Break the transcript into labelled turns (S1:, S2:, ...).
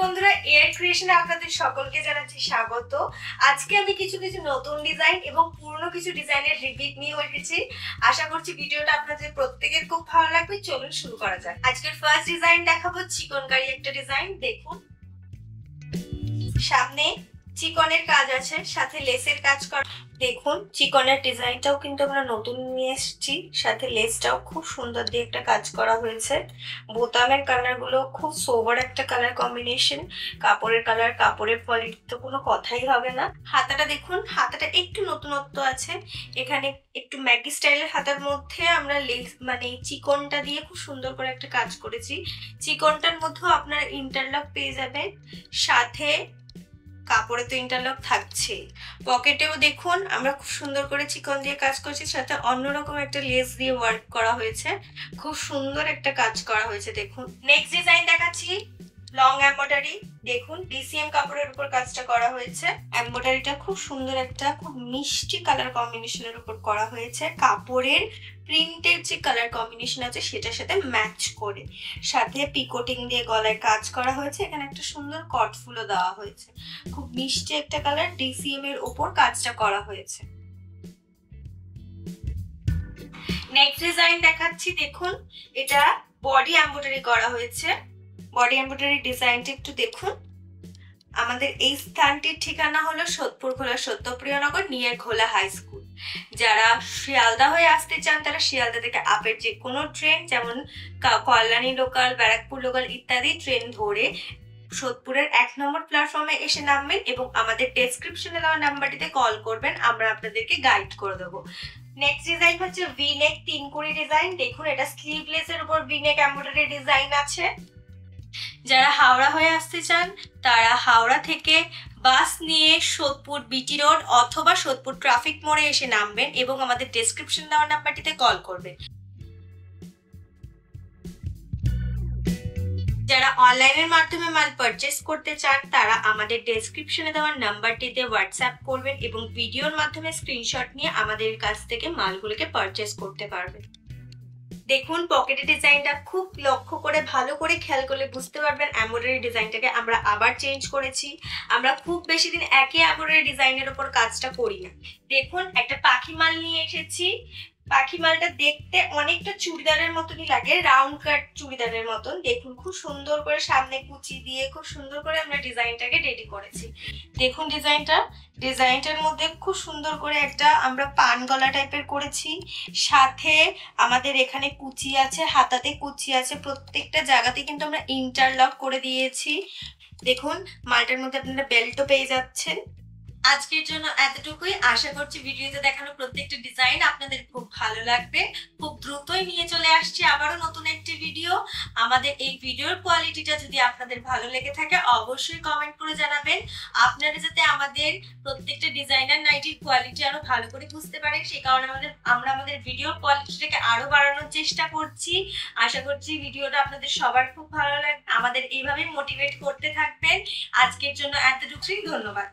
S1: বন্ধুরা, এয়ার ক্রিয়েশনে আপনাদের সকলকে জানাচ্ছি স্বাগত। আজকে আমি কিছু নতুন ডিজাইন এবং পুরনো কিছু ডিজাইনের রিপিট নিয়ে এসেছি। আশা করছি ভিডিওটা আপনাদের প্রত্যেকের খুব ভালো লাগবে। চলুন শুরু করা যাক। আজকের ফার্স্ট ডিজাইন দেখাবো চিকনকারি একটা ডিজাইন। দেখুন, সামনে চিকনের কাজ আছে, সাথে লেসের কাজ করা। দেখুন, চিকনের ডিজাইনটাও কিন্তু আমরা নতুন নিয়ে এসেছি, সাথে লেসটাও খুব সুন্দর দিয়ে একটা কাজ করা হয়েছে। বোতামের কালার গুলো খুব সোবার একটা কালার কম্বিনেশন। কাপড়ের কালার, কাপড়ের কোয়ালিটি তো কোনো কথাই হবে না। হাতাটা দেখুন, হাতাটা একটু নতুনত্ব আছে। এখানে একটু ম্যাগি স্টাইলের হাতার মধ্যে আমরা লেস মানে চিকনটা দিয়ে খুব সুন্দর করে একটা কাজ করেছি। চিকনটার মধ্যেও আপনার ইন্টারলক পেয়ে যাবেন, সাথে কাপড়ে তো ইন্টারলক থাকছে। পকেটেও দেখুন আমরা খুব সুন্দর করে চিকন দিয়ে কাজ করছি, সাথে অন্যরকম একটা লেস দিয়ে ওয়ার্ক করা হয়েছে। খুব সুন্দর একটা কাজ করা হয়েছে। দেখুন, নেক্সট ডিজাইন দেখাচ্ছি লং এমব্রয়ডারি। দেখুন, ডিসিএম কাপড়ের উপর কাজটা করা হয়েছে। এমব্রয়ডারিটা খুব সুন্দর একটা খুব মিষ্টি কালার কম্বিনেশনের উপর করা হয়েছে। কাপড়ের প্রিন্টের যে কালার কম্বিনেশন আছে সেটার সাথে ম্যাচ করে, সাথে পিকোটিং দিয়ে গলায় কাজ করা হয়েছে। এখানে একটা সুন্দর কট ফুলও দেওয়া হয়েছে। খুব মিষ্টি একটা কালার, ডিসিএম এর উপর কাজটা করা হয়েছে। নেক্সট ডিজাইন দেখাচ্ছি। দেখুন, এটা বডি এমব্রয়ডারি করা হয়েছে। বডি এমব্রয়ডারি ডিজাইনটা একটু দেখুন। আমাদের এই স্থানটির ঠিকানা হলো সোদপুর খোলা সত্যপ্রিয়নগর নিয়ার খোলা হাই স্কুল। যারা শিয়ালদা হয়ে আসতে চান তারা শিয়ালদা থেকে আপের যে কোনো ট্রেন, যেমন কল্যাণী লোকাল, ব্যারাকপুর লোকাল ইত্যাদি ট্রেন ধরে সোদপুরের 1 নম্বর প্ল্যাটফর্মে এসে নামবেন এবং আমাদের ডেসক্রিপশনে দেওয়া নাম্বারটিতে কল করবেন। আমরা আপনাদেরকে গাইড করে দেবো। নেক্সট ডিজাইন হচ্ছে ভি নেক 3 কুড়ি ডিজাইন। দেখুন, এটা স্লিভলেসের উপর ভি নেক এমব্রয়ডারি ডিজাইন আছে। যারা হাওড়া হয়ে আসতে চান তারা হাওড়া থেকে বাস নিয়ে সোদপুর বিটি রোড অথবা সোদপুর ট্রাফিক মোড়ে এসে নামবেন এবং আমাদের ডেসক্রিপশন দেওয়া নাম্বারটিতে কল করবেন। যারা অনলাইনের মাধ্যমে মাল পারচেস করতে চান তারা আমাদের ডেসক্রিপশনে দেওয়া নাম্বারটিতে হোয়াটসঅ্যাপ করবেন এবং ভিডিওর মাধ্যমে স্ক্রিনশট নিয়ে আমাদের কাছ থেকে মালগুলোকে পারচেস করতে পারবেন। দেখুন, পকেটের ডিজাইনটা খুব লক্ষ্য করে ভালো করে খেয়াল করলে বুঝতে পারবেন এমব্রয়ডারি ডিজাইনটাকে আমরা আবার চেঞ্জ করেছি। আমরা খুব বেশি দিন একই এমব্রয়ডারি ডিজাইনের উপর কাজটা করি না। দেখুন, একটা পাখি মাল নিয়ে এসেছি। পাখি মালটা দেখতে অনেকটা চুড়িদারের মতনই লাগে, রাউন্ড কাট চুড়িদারের মতন। দেখুন, খুব সুন্দর করে সামনে কুচি দিয়ে খুব সুন্দর করে আমরা ডিজাইনটাকে রেডি করেছি। দেখুন, ডিজাইনটার মধ্যে খুব সুন্দর করে একটা আমরা পান গলা টাইপের করেছি। সাথে আমাদের এখানে কুচি আছে, হাতাতে কুচি আছে, প্রত্যেকটা জায়গাতে কিন্তু আমরা ইন্টারলক করে দিয়েছি। দেখুন, মালটার মধ্যে আপনারা বেল্টও পেয়ে যাচ্ছেন। আজকের জন্য এতটুকুই। আশা করছি ভিডিওতে দেখানো প্রত্যেকটা ডিজাইন আপনাদের খুব ভালো লাগবে। খুব দ্রুতই নিয়ে চলে আসছি আবারও নতুন একটি ভিডিও। আমাদের এই ভিডিওর কোয়ালিটিটা যদি আপনাদের ভালো লেগে থাকে অবশ্যই কমেন্ট করে জানাবেন। আপনারা যাতে আমাদের প্রত্যেকটা ডিজাইনার নাইটির কোয়ালিটি আরো ভালো করে বুঝতে পারেন, সেই কারণে আমরা আমাদের ভিডিওর কোয়ালিটিটাকে আরো বাড়ানোর চেষ্টা করছি। আশা করছি ভিডিওটা আপনাদের সবার খুব ভালো লাগবে। আমাদের এইভাবে মোটিভেট করতে থাকবেন। আজকের জন্য এতটুকুই। ধন্যবাদ।